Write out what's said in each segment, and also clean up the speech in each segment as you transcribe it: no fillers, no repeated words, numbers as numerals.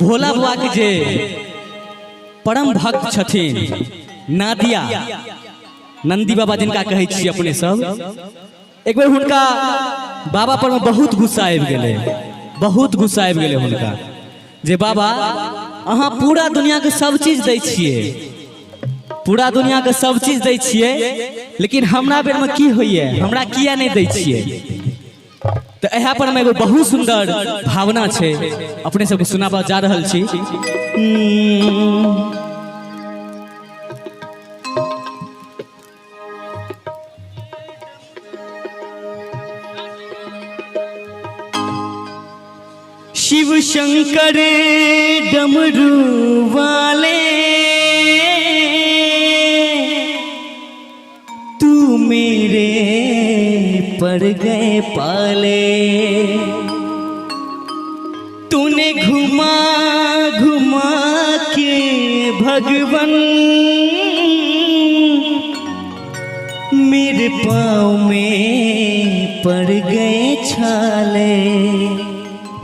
भोला बाबा के जे परम भक्त छथिन नादिया नंदी बाबा जिनका कहै छी अपने सब, एक बेर हुनका बाबा पर में बहुत गुस्सा आबि गेलै, बहुत गुस्सा आबि गेलै हुनका जे बाबा अहाँ पूरा दुनिया के सब चीज दै छियै, पूरा दुनिया के सब चीज दै छियै, लेकिन हमरा बेर में की होइए, हमरा किया नहीं दै छियै। तो यहाँ पर एगो बहुत सुंदर भावना छै अपने सबके सुनाबा जा रहल छी। शिव शंकर डमरू वाले तू मेरे पड़ गए पाले, तूने घुमा घुमा के भगवन मेरे पाँव में पड़ गए छाले।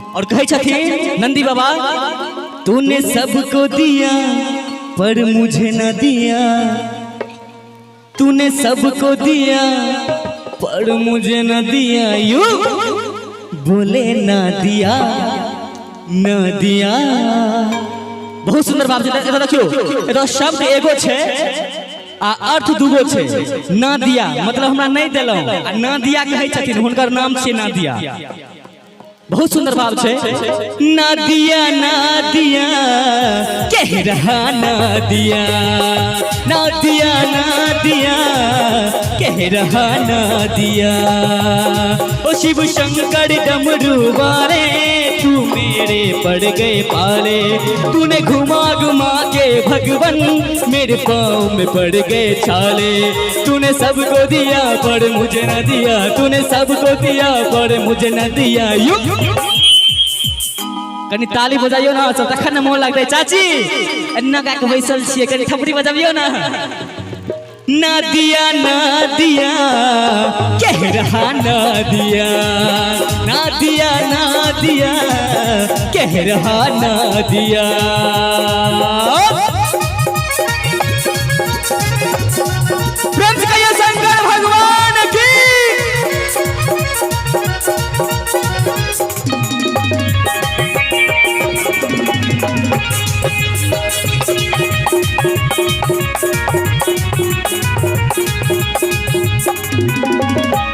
और कहे छथिन नंदी बाबा तूने सबको दिया पर मुझे न दिया, तूने सबको दिया पर मुझे न दिया, यू बोले ना दिया न दिया। बहुत सुंदर भाव छै, देखियो एतो शब्द एगो छै आ अर्थ दूगो छै। ना दिया मतलब हमरा नहीं देलौ, आ ना दिया कहै छथिन हुनकर नाम छै ना दिया। बहुत सुंदर भाव छै। ना दिया कह रहा ना दिया, ना दिया कह रहा ना दिया। ओ शिव शंकर डमरू वाले तू मेरे पड़ गए पाले, तूने घुमा घुमा के भगवन मेरे पाँव में पड़ गए छाले। तूने सबको दिया पर मुझे न दिया, तूने सबको दिया पर मुझे न दिया। कनी ताली बजाइयो ना सब तखन न मोन लगतै। चाची एन्ना का के बैसल छियै, कनी थपड़ी बजाबियो ना। ना दिया कह रहा ना दिया, ना दिया कह रहा ना दिया। प्रेम से कहिए शंकर भगवान की।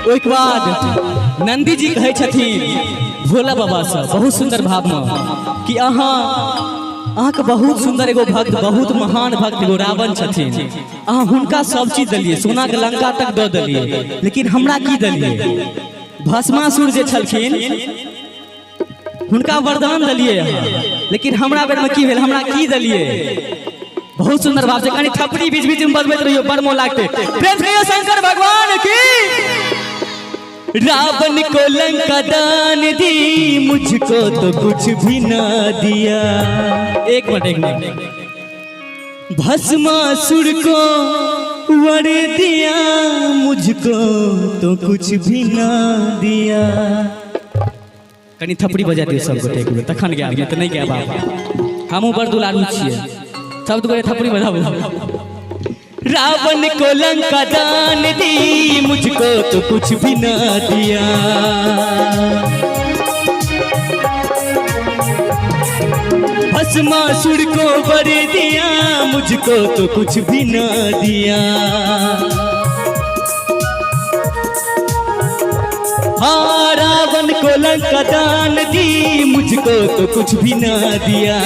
एक बाद नंदी जी कहे छथिन भोला बाबा से बहुत सुंदर भाव में कि अहाँ के बहुत सुंदर एगो भक्त, बहुत महान भक्त एगो रावण छथिन, अहाँ हुनका सब चीज दिलिए, सोना के लंका तक दे दिलिए, लेकिन हमरा की दिलिए? भस्मासुर जे छलखिन हुनका वरदान दिलिए, लेकिन हमरा बेर में की भेल, हमरा की दिलिए? बहुत सुंदर भाव से कनी थपड़ी बीच बीच में बजबैत रहियो, बड़ मोन लागते। प्रेम से शंकर भगवान की। रावण को लंका दान दी, मुझको तो कुछ भी ना दिया। एक मिनट। भस्मासुर को वर दिया, मुझको तो कुछ भी ना दिया। कनी थपड़ी बजा दियो सब गोटे एक बेर, तखन गया तो नहीं गया बाबा, हमहूँ बड़ दुलारू छियै, सब तो थपड़ी बजाबो। रावण को लंका दान दी, मुझको तो कुछ भी ना दिया। भस्मासुर को वर दिया, मुझको तो कुछ भी ना दिया। हाँ रावण को लंका दान दी, मुझको तो कुछ भी ना दिया।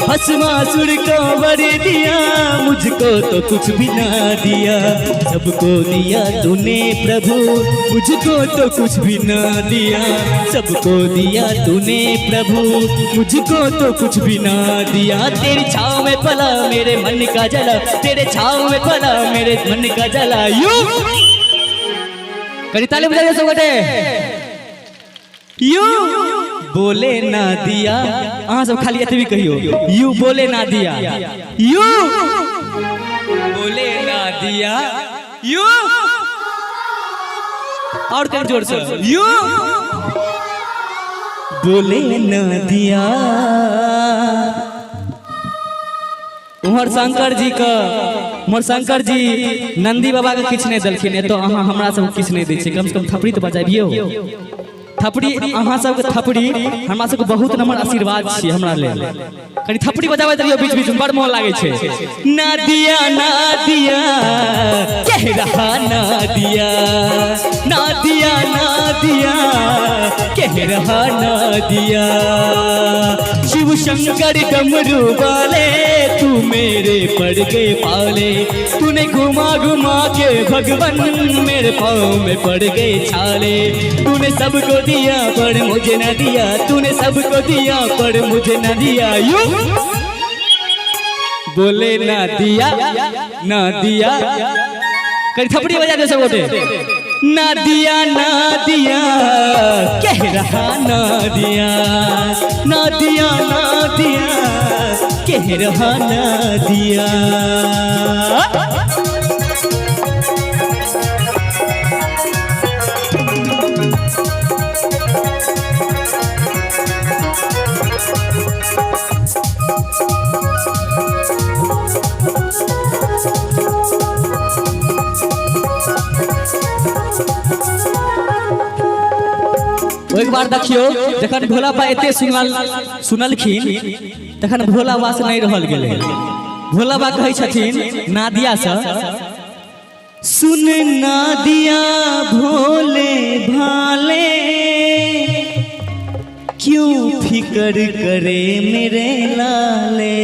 भस्मासुर को वर दिया, मुझको तो कुछ भी ना दिया। सबको दिया तूने प्रभु, मुझको तो कुछ भी ना दिया। सबको दिया तूने प्रभु, मुझको तो कुछ भी ना दिया। तेरी छाँव में पला मेरे मन का जला, तेरे छाँव में पला मेरे मन का जला। यू करी ताली बजाइए सब बटे। यू बोले ना दिया, अहाँ सब खाली एतबी कहियो, यू बोले ना दिया, यू बोले ना दिया, यू और कहीं जोर से, यू बोले ना दिया। उमर शंकर जी का मोर शंकर जी नंदी बाबा के किछ नहीं दलखिन तो अहाँ हमरा सब किछ नहीं दै छै, कम से कम थपड़ी तो बजाबियो। थपड़ी अहाँ सब के थपड़ी हमरा सब के बहुत नम्बर आशीर्वाद छी हमरा लेल। कनी थपड़ी बजाबैत रहियो बीच बीच में, बड़ मोन लागे छै। नादिया नादिया कह रहा नादिया, नादिया नादिया कह रहा नादिया, शिव शंकर डमरू वाले तू मेरे पड़ गए पाले, तूने घुमा घुमा के भगवन मेरे पाँव में पड़ गए छाले, तूने सबको दिया पर मुझे न दिया, तूने सबको दिया पर मुझे न दिया। यू बोले ना दिया ना दिया, कहीं थपड़ी बजा दे सब गोटे। ना दिया ना दिया कह रहा ना दिया, ना दिया ना दिया कह रहा ना दिया। एक बार देखियो जखन भोला बा एते सुनलखिन तखन भोला बा से नहीं रहल गेले। भोला बा कहै छथिन नादिया से, सुन नादिया भोले भाले क्यों फिकर करे मेरे लाले,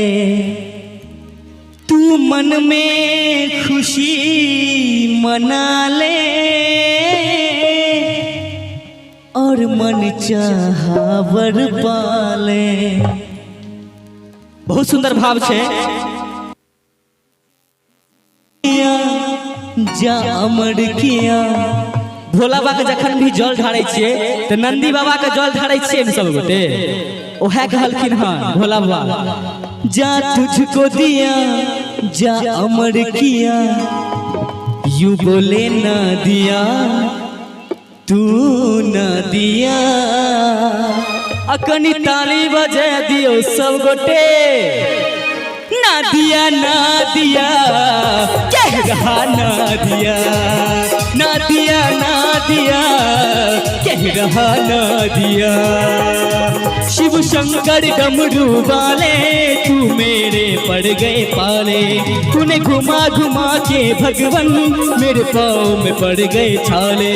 तू मन में खुशी मना ले और मन चाहा वर पाले। बहुत सुंदर भाव छे। जा अमर किया भोला बाबा के जखन भी जल ढारै छियै तो नंदी बाबा के जल ढारै छियै सब गोटे, ओहे कहलखिन हां भोला बाबा, जा तुझको दिया जा अमर किया, यूं बोले ना दिया तू न दिया। अकनी ताली बजा दियो सब गोटे, ना दिया ना दिया कह रहा ना दिया, ना दिया ना दिया कह रहा ना दिया, शिव शंकर डमरू वाले तू मेरे पड़ गए पाले, तूने घुमा घुमा के भगवन मेरे पाँव में पड़ गए छाले,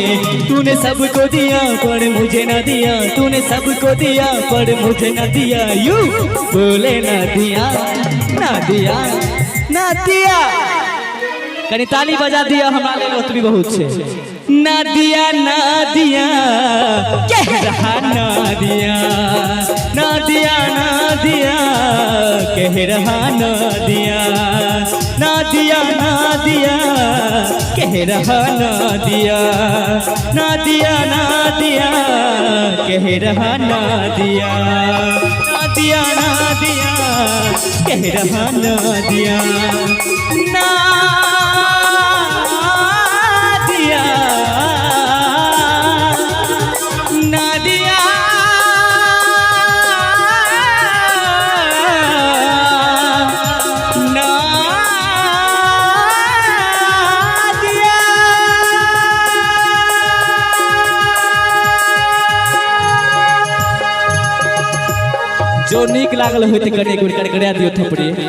तूने सबको दिया पर मुझे न दिया, तूने सबको दिया पर मुझे न दिया। यू बोले ना दिया ना दिया ना दिया, कनी ताली बजा दिया हमरा लेल ओतबी बहुत छे। ना दिया ना दिया कह रहा ना दिया, ना दिया ना दिया कह रहा ना दिया, ना दिया ना दिया कह रहा ना दिया, ना दिया ना दिया कह रहा ना दिया, ना दिया ना दिया कह रहा ना दिया, ना दिया ना दिया ना दिया। जो नीक लागल होते कने गुड़ कर दियो थपड़ी।